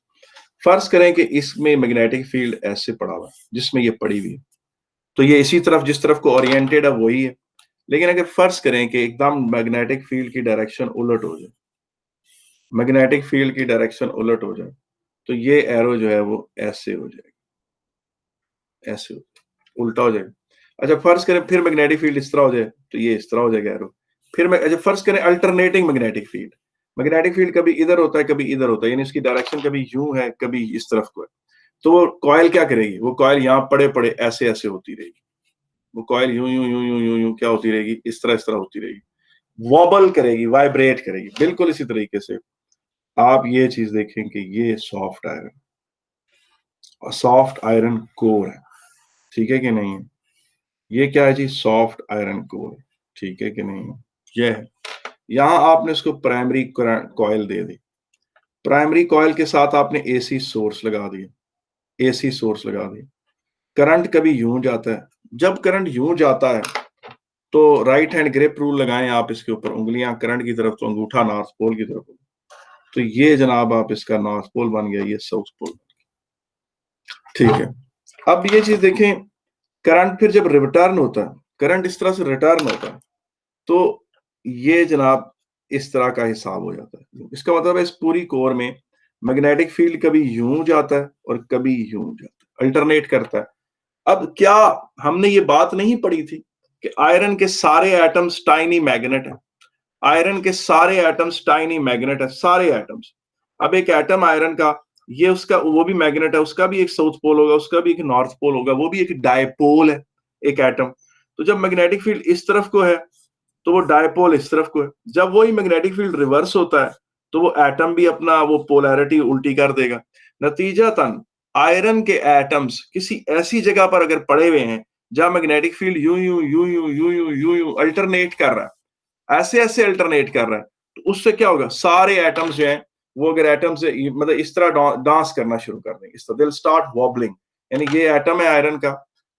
फर्ज करें कि इसमें मैग्नेटिक फील्ड ऐसे पड़ा हुआ है जिसमें ये पड़ी हुई है, तो ये इसी तरफ जिस तरफ को ओरिएंटेड है वही है। लेकिन अगर फर्ज करें कि एकदम मैग्नेटिक फील्ड की डायरेक्शन उलट हो जाए, मैग्नेटिक फील्ड की डायरेक्शन उलट हो जाए, तो ये एरो जो है वो ऐसे हो जाएगा, ऐसे उल्टा हो जाएगा। अच्छा फर्ज करें फिर मैग्नेटिक फील्ड इस तरह हो जाए, तो ये इस तरह हो जाएगा एरो। फिर मैं अच्छा फर्ज करें alternating magnetic field, magnetic field कभी इधर होता है कभी इधर होता है, यानी इसकी डायरेक्शन कभी यूं है कभी इस तरफ को है। तो वो कॉइल क्या करेगी, वो कॉइल यहाँ पड़े पड़े ऐसे ऐसे होती रहेगी, वो कॉइल यूं यूं यूं यूं यूं यूं क्या होती रहेगी, इस तरह होती रहेगी, वॉबल करेगी, वाइब्रेट करेगी। बिल्कुल इसी तरीके से आप ये चीज देखें कि ये सॉफ्ट आयरन और सॉफ्ट आयरन कोर है, ठीक है कि नहीं है? ये क्या है जी, सॉफ्ट आयरन कोर, ठीक है कि नहीं है? ये है। यहां आपने इसको प्राइमरी कॉइल दे दी, प्राइमरी कॉइल के साथ आपने एसी सोर्स लगा दिया, एसी सोर्स लगा दिया। करंट कभी यूं जाता है, जब करंट यूं जाता है तो राइट हैंड ग्रिप रूल लगाएं आप इसके ऊपर, उंगलियां करंट की तरफ तो अंगूठा नॉर्थ पोल की तरफ, तो ये जनाब आप इसका नॉर्थ पोल बन गया, ये साउथ पोल, ठीक है। अब ये चीज देखें, करंट फिर जब रिटर्न होता है, करंट इस तरह से रिटर्न होता है, तो ये जनाब इस तरह का हिसाब हो जाता है। इसका मतलब है इस पूरी कोर में मैग्नेटिक फील्ड कभी यूं जाता है और कभी यूं जाता है, अल्टरनेट करता है। अब क्या हमने ये बात नहीं पढ़ी थी कि आयरन के सारे एटम्स टाइनी मैग्नेट है, आयरन के सारे एटम्स टाइनी मैग्नेट है, सारे एटम्स। अब एक एटम आयरन का, ये उसका वो भी मैग्नेट है, उसका भी एक साउथ पोल होगा, उसका भी एक नॉर्थ पोल होगा, वो भी एक डायपोल है, एक एटम। तो जब मैग्नेटिक फील्ड इस तरफ को है तो वो डायपोल इस तरफ को है, जब वही मैग्नेटिक फील्ड रिवर्स होता है तो वो एटम भी अपना वो पोलैरिटी उल्टी कर देगा। नतीजतन आयरन के एटम्स किसी ऐसी जगह पर अगर पड़े हुए हैं जहां मैग्नेटिक फील्ड यूं यूं यूं यूं यूं यूं यूं यूं अल्टरनेट कर रहा है, ऐसे ऐसे अल्टरनेट कर रहा है, तो उससे क्या होगा, सारे एटम्स जो हैं वो अगर एटम से मतलब इस तरह डांस करना शुरू कर देंगे, इस तरह दे विल स्टार्ट वॉबलिंग। यानी ये एटम है आयरन का,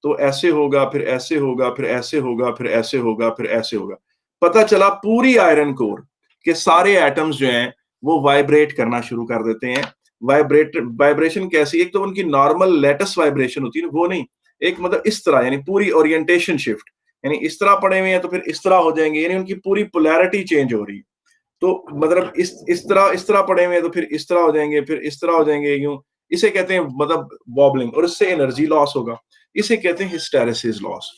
तो ऐसे होगा, फिर ऐसे होगा, फिर ऐसे होगा, फिर ऐसे होगा, फिर ऐसे होगा। पता चला पूरी आयरन कोर के सारे एटम्स जो हैं वो वाइब्रेट करना शुरू कर देते हैं। वाइब्रेशन कैसी, एक तो उनकी नॉर्मल लेटेस्ट वाइब्रेशन होती है, वो नहीं, एक मतलब इस तरह, यानी पूरी ओरिएंटेशन शिफ्ट, यानी इस तरह पड़े हुए हैं तो फिर इस तरह हो जाएंगे, यानी उनकी पूरी पोलैरिटी चेंज हो रही है। तो मतलब इस तरह पड़े हुए हैं तो फिर इस तरह हो जाएंगे, फिर इस तरह हो जाएंगे, यूं। इसे कहते हैं मतलब वॉबलिंग, और इससे एनर्जी लॉस होगा। इसे कहते हैं हिस्टेरेसिस लॉस,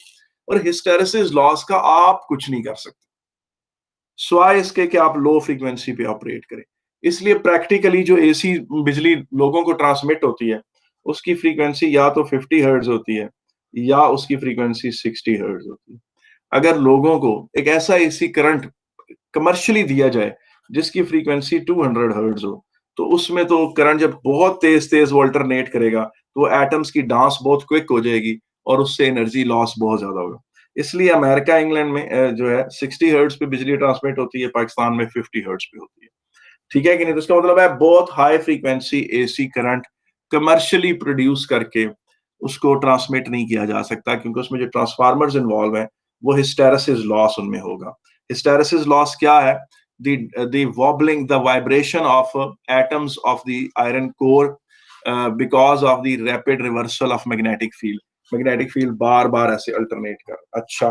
और हिस्टेरेसिस लॉस का आप कुछ नहीं कर सकते स्वाय इसके कि आप लो फ्रीक्वेंसी पे ऑपरेट करें। इसलिए प्रैक्टिकली जो एसी बिजली लोगों को ट्रांसमिट होती है, उसकी फ्रीक्वेंसी या तो 50 हर्ट्ज होती है या उसकी फ्रीक्वेंसी 60 हर्ट्ज होती है। अगर लोगों को एक ऐसा एसी करंट कमर्शियली दिया जाए जिसकी फ्रीक्वेंसी 200 हर्ट्ज हो, तो उसमें तो करंट जब बहुत तेज तेज वो अल्टरनेट करेगा तो एटम्स की डांस बहुत क्विक हो जाएगी और उससे एनर्जी लॉस बहुत ज्यादा होगा। इसलिए अमेरिका इंग्लैंड में जो है 60 हर्ट्ज पे बिजली ट्रांसमिट होती है, पाकिस्तान में 50 हर्ट्ज पे होती है, ठीक है कि नहीं? तो इसका मतलब है बहुत high frequency AC current commercially produce करके उसको ट्रांसमिट नहीं किया जा सकता, क्योंकि उसमें जो ट्रांसफार्मर्स इन्वॉल्व हैं वो हिस्टेरेसिस लॉस उनमें होगा। हिस्टेरेसिस लॉस क्या है? the wobbling, the vibration of atoms of the iron core because of the rapid reversal of magnetic field. Magnetic field बार बार ऐसे अल्टरनेट कर। अच्छा,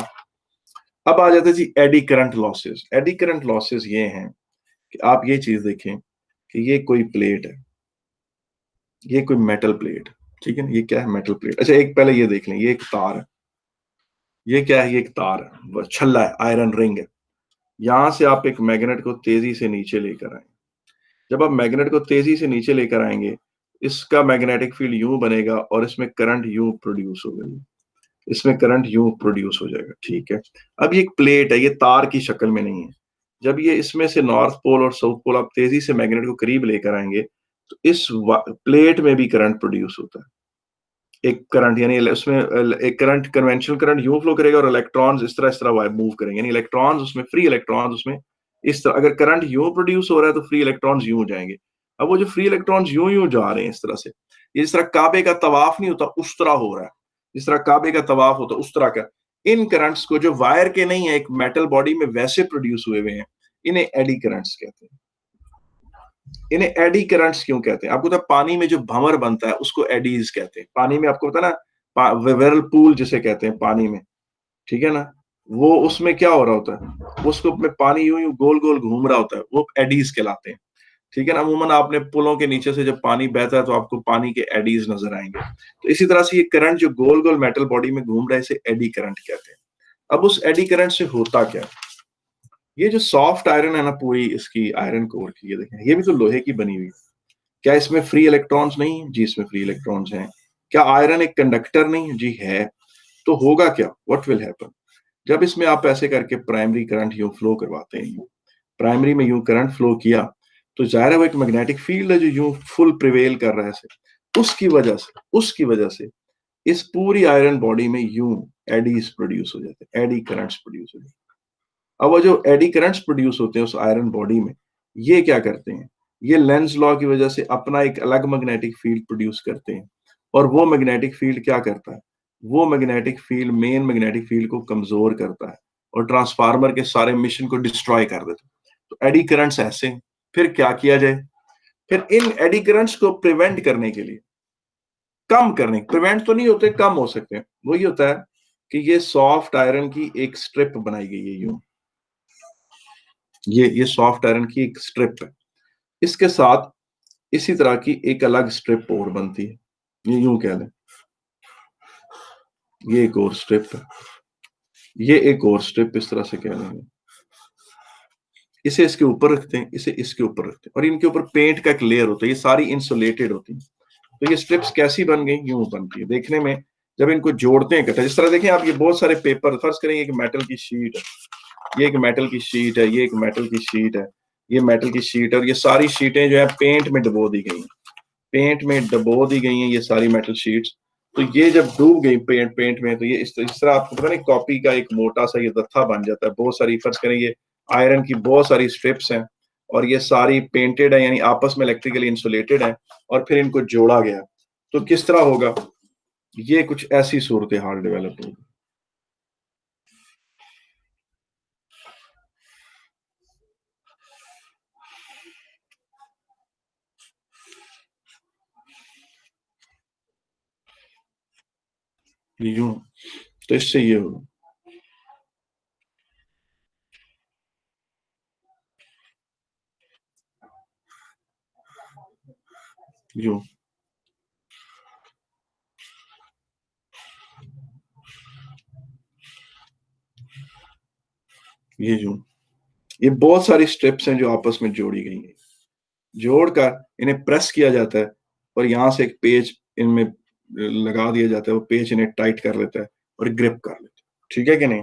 अब आ जाते जी eddy current losses. Eddy current losses ये हैं कि आप ये चीज देखें कि ये कोई प्लेट है, ये कोई मेटल प्लेट, ठीक है ना? ये क्या है? Metal plate. अच्छा, एक पहले ये देख लें, ये एक तार है, ये क्या है? ये एक तार है, वो छल्ला है, आयरन रिंग है। यहां से आप एक मैग्नेट को तेजी से नीचे लेकर आए, जब आप मैग्नेट को तेजी से नीचे लेकर आएंगे, इसका मैग्नेटिक फील्ड यूं बनेगा और इसमें करंट यूं प्रोड्यूस होगा, इसमें करंट यूं प्रोड्यूस हो जाएगा, ठीक है। अब ये एक प्लेट है, ये तार की शक्ल में नहीं है। जब ये इसमें से नॉर्थ पोल और साउथ पोल आप तेजी से मैग्नेट को करीब लेकर आएंगे, तो इस प्लेट में भी करंट प्रोड्यूस होता है, एक करंट, यानी उसमें एक करंट, कन्वेंशनल करंट यूं फ्लो करेगा और इलेक्ट्रॉन्स इस तरह मूव करेंगे, यानी इलेक्ट्रॉन्स उसमें, फ्री इलेक्ट्रॉन्स उसमें इस तरह, अगर करंट यूं प्रोड्यूस हो रहा है तो फ्री इलेक्ट्रॉन्स यूं जाएंगे। अब वो जो फ्री इलेक्ट्रॉन्स यूं यूं जा रहे हैं इस तरह से, ये जिस तरह काबे का तवाफ नहीं होता उस तरह हो रहा है, जिस तरह काबे का तवाफ होता है उस तरह का। इन करंट्स को, जो वायर के नहीं है, एक मेटल बॉडी में वैसे प्रोड्यूस हुए हुए हैं, इन्हें एडी करंट्स कहते हैं। इन्हें एडी करंट्स क्यों कहते हैं? आपको पता है पानी में जो भंवर बनता है उसको एडीज कहते हैं। पानी में आपको पता है ना, व्हिर्लपूल जिसे कहते हैं पानी में, ठीक है ना? वो उसमें क्या हो रहा होता है, उसको में पानी यूं यूं गोल गोल घूम रहा होता है, वो एडीज कहलाते हैं, ठीक है ना? अमूमन आपने पुलों के नीचे से जब पानी बहता है तो आपको पानी के एडीज नजर आएंगे। तो इसी तरह से ये करंट जो गोल गोल मेटल बॉडी में घूम रहा है, इसे एडी करंट कहते हैं। अब उस एडी करंट से होता क्या है? ये जो सॉफ्ट आयरन है ना, पूरी इसकी आयरन कोर की, ये देखें, ये भी तो लोहे की बनी हुई है, क्या इसमें फ्री इलेक्ट्रॉन्स नहीं है? जी इसमें फ्री इलेक्ट्रॉन्स हैं। क्या आयरन एक कंडक्टर नहीं है? जी है। तो होगा क्या? What will happen? जब इसमें आप ऐसे करके प्राइमरी करंट यूं फ्लो करवाते हैं, प्राइमरी में यूं करंट फ्लो किया, तो जाहिर है वो एक मैग्नेटिक फील्ड है जो यूं फुल प्रिवेल कर रहा है ऐसे। उसकी वजह से इस पूरी आयरन बॉडी में यूं एडीज प्रोड्यूस हो जाते हैं, एडी करंट्स प्रोड्यूस हो जाते हैं। अब वो जो एडी करंट्स प्रोड्यूस होते हैं उस आयरन बॉडी में, ये क्या करते हैं? ये लेंज लॉ की वजह से अपना एक अलग मैग्नेटिक फील्ड प्रोड्यूस करते हैं, और वो मैग्नेटिक फील्ड क्या करता है? वो magnetic field main magnetic field को कमजोर करता है और ट्रांसफार्मर के सारे मिशन को डिस्ट्रॉय कर देता है। तो एडी करंट्स ऐसे हैं। फिर क्या किया जाए? फिर इन एडी करंट्स को प्रिवेंट करने के लिए, कम करने, प्रिवेंट तो नहीं होते, कम हो सकते हैं, वही होता है कि ये सॉफ्ट आयरन की एक स्ट्रिप बनाई गई है यूं, ये सॉफ्ट आयरन की एक स्ट्रिप है। इसके साथ इसी तरह की एक अलग स्ट्रिप और बनती है, ये यूं कह लें, ये एक और स्ट्रिप है, ये एक और स्ट्रिप, इस तरह से कह लेंगे। इसे इसके ऊपर रखते हैं, इसे इसके ऊपर रखते हैं, और इनके ऊपर पेंट का एक लेयर होता है, ये सारी इंसुलेटेड होती है। तो ये स्ट्रिप्स कैसी बन गई? यूं बनती है। देखने में जब इनको जोड़ते हैं इकट्ठा, जिस तरह देखें आप, ये बहुत सारे पेपर, फर्ज करें एक मेटल की शीट है, ये एक मेटल की शीट है, ये एक मेटल की शीट है, ये मेटल की शीट है, और ये सारी शीटें जो है पेंट में डुबो दी गई हैं, पेंट में डुबो दी गई हैं ये सारी मेटल शीट्स। तो ये जब डूब गई पेंट में, तो ये इस तरह आपको पता नहीं कॉपी का एक मोटा सा ये दत्था बन जाता है। बहुत सारी, फर्ज करें ये आयरन की बहुत सारी स्ट्रिप्स हैं, और ये सारी पेंटेड है, यानी आपस में इलेक्ट्रिकली इंसुलेटेड है, और फिर इनको जोड़ा गया। तो किस तरह होगा? ये कुछ ऐसी सूरत हाल डेवलप होगी। यूं, तो इससे ये होगा। यूं, ये यूं, ये बहुत सारी स्ट्रिप्स हैं जो आपस में जोड़ी गई हैं। जोड़कर इन्हें प्रेस किया जाता है, और यहां से एक पेज इनमें लगा दिया जाता है, वो पेज इन्हें टाइट कर लेता है और ग्रिप कर लेता है। ठीक है कि नहीं?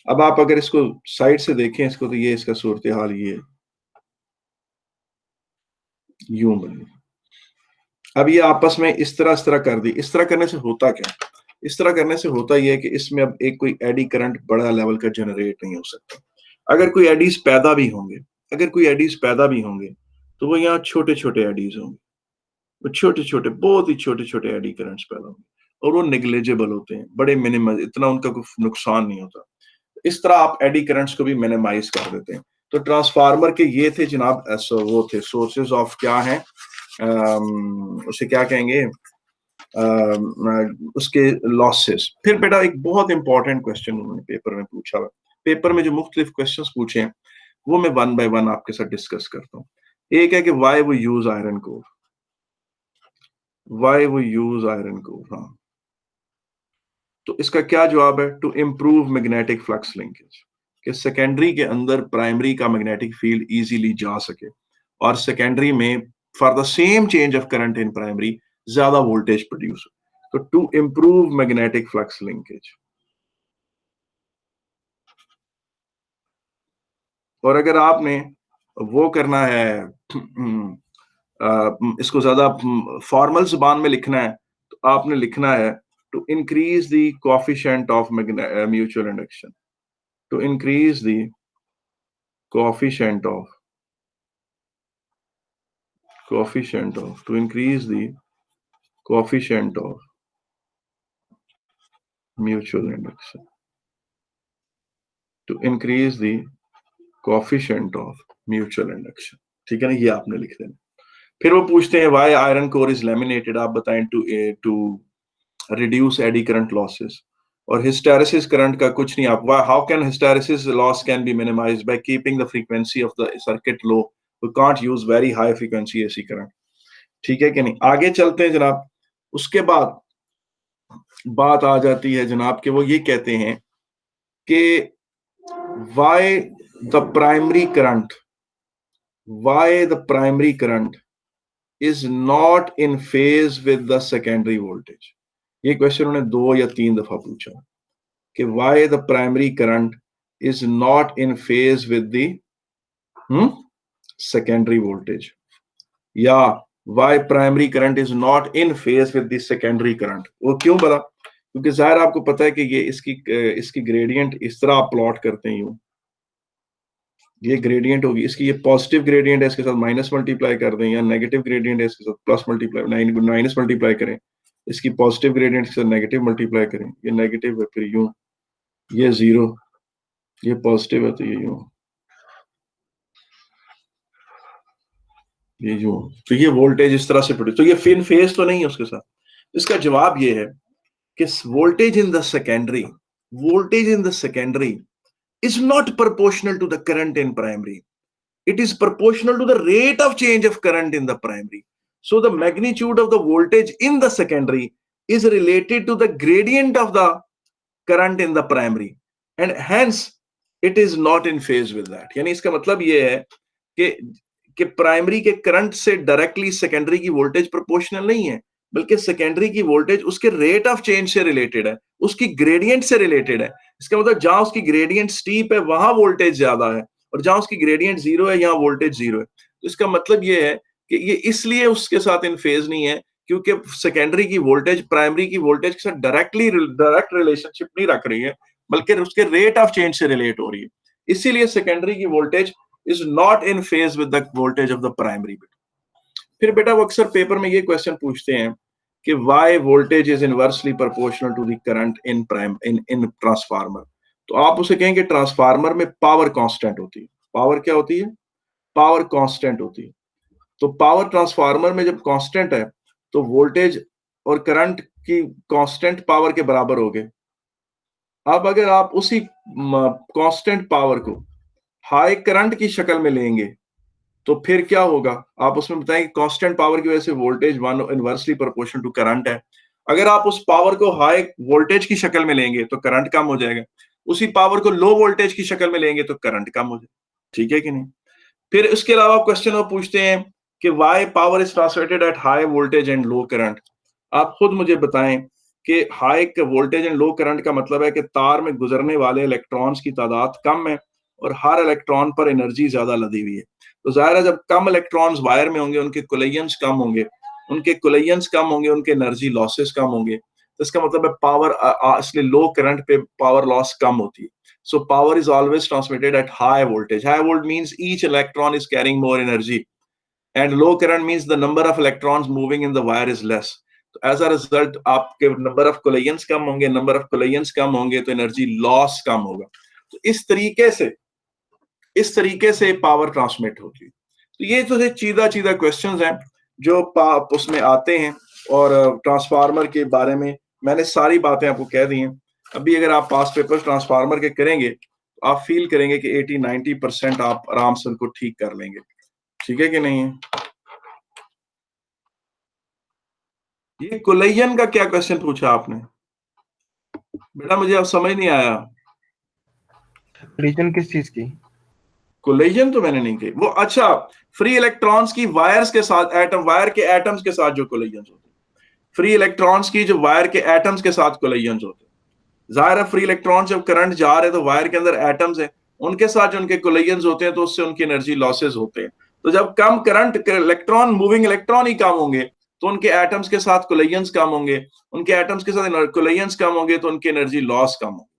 अब आप अगर इसको साइड से देखें इसको, तो ये इसका सूरत हाल ये यूं बनी। अब ये आपस में इस तरह कर दी। इस तरह करने से होता क्या? इस तरह करने से होता यह है कि इसमें अब एक कोई एडी करंट बड़ा लेवल का जनरेट नहीं हो सकता। अगर कोई एडीज पैदा भी होंगे, अगर कोई एडीज पैदा भी होंगे, तो वो यहाँ छोटे छोटे एडीज होंगे, वो छोटे-छोटे, बहुत ही छोटे-छोटे एडी करंट्स पैदा होंगे, और वो नेग्लिजिबल होते हैं, बड़े मिनिमल, इतना उनका कोई नुकसान नहीं होता। इस तरह आप एडी करंट्स को भी मिनिमाइज कर देते हैं। तो ट्रांसफार्मर के ये थे जनाब, वो थे सोर्सेज ऑफ, क्या है उसे क्या कहेंगे, उसके लॉसेस। फिर बेटा एक बहुत इंपॉर्टेंट क्वेश्चन उन्होंने पेपर में पूछा हुआ, पेपर में जो मुख्तलिफ क्वेश्चंस पूछे हैं वो मैं वन बाय वन आपके साथ डिस्कस करता हूँ। एक है कि वाई वो यूज आयरन कोर, वाई वो यूज आयरन कोर, हाँ। तो इसका क्या जवाब है? To improve magnetic flux linkage, कि सेकेंडरी के अंदर प्राइमरी का मैग्नेटिक फील्ड इजीली जा सके, और सेकेंडरी में for the same change of current in primary ज्यादा वोल्टेज प्रोड्यूस हो। तो to improve magnetic flux linkage. और अगर आपने वो करना है, इसको ज्यादा फॉर्मल जुबान में लिखना है, तो आपने लिखना है to increase the coefficient of mutual induction, to increase the coefficient of to increase the coefficient of mutual induction, to increase the coefficient of mutual induction। ठीक है ना? ये आपने लिख देना। फिर वो पूछते हैं why iron core is laminated, आप बताएं to reduce eddy current losses। और hysteresis करंट का कुछ नहीं, आप how can hysteresis loss can be minimized by keeping the frequency of the circuit low, we can't use very high frequency AC current। ठीक है कि नहीं? आगे चलते हैं जनाब। उसके बाद बात आ जाती है जनाब कि वो ये कहते हैं कि why the primary current, why the primary current is not in phase with the secondary voltage. ये क्वेश्चन उन्होंने 2 या 3 दफा पूछा कि why the primary current is not in phase with the secondary voltage, या why primary current is not in phase with the secondary current. वो क्यों बोला? क्योंकि जाहिर आपको पता है कि ये इसकी ग्रेडियंट इस तरह आप प्लॉट करते हैं, यूं ये ग्रेडियंट होगी, इसकी ये पॉजिटिव ग्रेडियंट है, इसके साथ माइनस मल्टीप्लाई कर दें, या नेगेटिव ग्रेडियंट है, इसके साथ प्लस मल्टीप्लाई माइनस मल्टीप्लाई करें, इसकी पॉजिटिव ग्रेडियंट के साथ नेगेटिव मल्टीप्लाई करें, ये नेगेटिव है, फिर यूं, ये जीरो, ये पॉजिटिव है तो ये यूं, ये यूं, तो ये वोल्टेज इस तरह से प्रोड्यूस, तो ये फिन फेज तो नहीं है उसके साथ। इसका जवाब ये है कि voltage in the secondary, voltage in the secondary is not proportional to the current in primary. It is proportional to the rate of change of current in the primary. So the magnitude of the voltage in the secondary is related to the gradient of the current in the primary, and hence it is not in phase with that. यानी इसका मतलब ये है कि primary के current से directly secondary की voltage proportional नहीं है, बल्कि सेकेंडरी की वोल्टेज उसके रेट ऑफ चेंज से रिलेटेड है, उसकी ग्रेडियंट से रिलेटेड है। इसका मतलब जहां उसकी ग्रेडियंट स्टीप है वहां वोल्टेज ज्यादा है, और जहां उसकी ग्रेडियंट जीरो है यहां वोल्टेज जीरो है। तो इसका मतलब ये है कि ये इसलिए उसके साथ इन फेज नहीं है क्योंकि सेकेंडरी की वोल्टेज प्राइमरी की वोल्टेज के साथ डायरेक्ट रिलेशनशिप नहीं रख रही है, बल्कि उसके रेट ऑफ चेंज से रिलेट हो रही है। इसीलिए सेकेंडरी की voltage is not in phase with the voltage of the primary. फिर बेटा वो अक्सर पेपर में ये क्वेश्चन पूछते हैं कि why voltage is inversely proportional to the current in transformer. तो आप उसे कहेंगे ट्रांसफार्मर में पावर कांस्टेंट होती है। पावर क्या होती है? पावर कांस्टेंट होती है। तो पावर ट्रांसफार्मर में जब कांस्टेंट है तो वोल्टेज और करंट की कांस्टेंट पावर के बराबर हो गए। अब अगर आप उसी कांस्टेंट पावर को हाई करंट की शक्ल में लेंगे तो फिर क्या होगा? आप उसमें बताएं कि कांस्टेंट पावर की वजह से voltage one inversely proportional to current है। अगर आप उस पावर को हाई वोल्टेज की शक्ल में लेंगे तो करंट कम हो जाएगा, उसी पावर को लो वोल्टेज की शक्ल में लेंगे तो करंट कम हो जाएगा। ठीक है कि नहीं? फिर इसके अलावा क्वेश्चन वो पूछते हैं कि why power is transmitted at high voltage and low current. आप खुद मुझे बताएं कि high voltage and low current का मतलब है कि तार में गुजरने वाले इलेक्ट्रॉन्स की तादाद कम है और हर इलेक्ट्रॉन पर एनर्जी ज्यादा लदी हुई है। तो जाहिर है जब कम इलेक्ट्रॉन्स वायर में होंगे उनके कोलिजन्स कम होंगे, उनके एनर्जी लॉसेस कम होंगे। तो इसका मतलब है पावर, इसलिए लो करंट पे पावर लॉस कम होती है। So power is always transmitted at high voltage. High volt means each electron is carrying more energy, and low current means the number of electrons moving in the wire is less. So as a result, आपके number of collisions कम होंगे तो energy loss कम होगा। तो इस तरीके से power transmit होगी। तो ये तो सीधा क्वेश्चंस हैं जो उसमें आते हैं, और ट्रांसफार्मर के बारे में मैंने सारी बातें आपको कह दी हैं। अभी अगर आप पास पेपर ट्रांसफार्मर के करेंगे तो आप फील करेंगे कि 80-90% आप आराम से उनको ठीक कर लेंगे। ठीक है कि नहीं है? ये कोलिजन का क्या क्वेश्चन पूछा आपने बेटा? मुझे अब समझ नहीं आया। कोलिजन किस चीज की? कोलिजन तो मैंने नहीं कही वो। अच्छा, फ्री इलेक्ट्रॉन्स की वायर्स के साथ वायर के एटम्स के साथ जो कोलिजन होते हैं, फ्री इलेक्ट्रॉन्स की जो वायर के एटम्स के साथ कोलिजन होते हैं। जाहिर है फ्री इलेक्ट्रॉन जब करंट जा रहे हैं तो वायर के अंदर एटम्स हैं, उनके साथ जो उनके कोलिजन्स होते हैं तो उससे उनकी एनर्जी लॉसेस होते हैं। तो जब कम करंट मूविंग इलेक्ट्रॉन ही कम होंगे तो उनके एटम्स के साथ कोलिजन्स कम होंगे, उनके एटम्स के साथ कोलिजन्स कम होंगे तो उनकी एनर्जी लॉस कम होगी।